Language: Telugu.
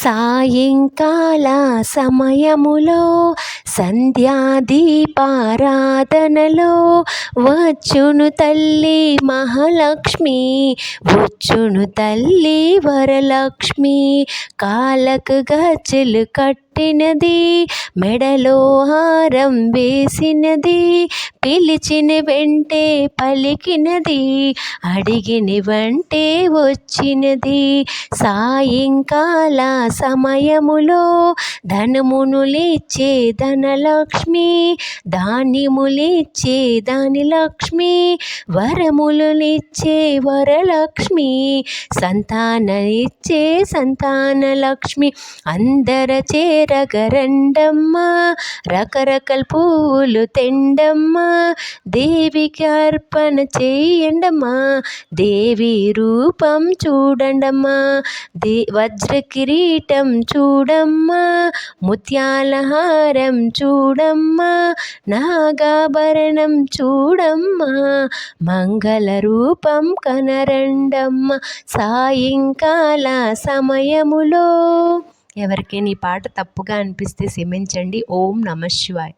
సాయంకాల సమయములో సంధ్యాదీపారాధనలో వచ్చును తల్లి మహాలక్ష్మి, వచ్చును తల్లి వరలక్ష్మి. కాళ్ళకు గజ్జెలు కట్టినది, మెడలో హారం వేసినది, పిలిచిన వెంటే పలికినది, అడిగిన వెంటే వచ్చినది. సాయంకాల సమయములో ధనమునులిచ్చే ధనలక్ష్మి, ధాన్యములిచ్చే ధాన్యలక్ష్మి, వరములనిచ్చే వరలక్ష్మి, సంతాననిచ్చే సంతానలక్ష్మి. అందర చేరగరండమ్మ, రకరకాల పూలు తెండమ్మా, దేవికి అర్పణ చేయండమ్మా, దేవి రూపం చూడండమ్మా. వజ్ర కిరీటం చూడమ్మా, ముత్యాల హారం చూడమ్మా, నాగాభరణం చూడమ్మా, మంగళ రూపం కనరండమ్మ సాయంకాల సమయములో. ఎవరికైనా ఈ పాట తప్పుగా అనిపిస్తే క్షమించండి. ఓం నమః శివాయ.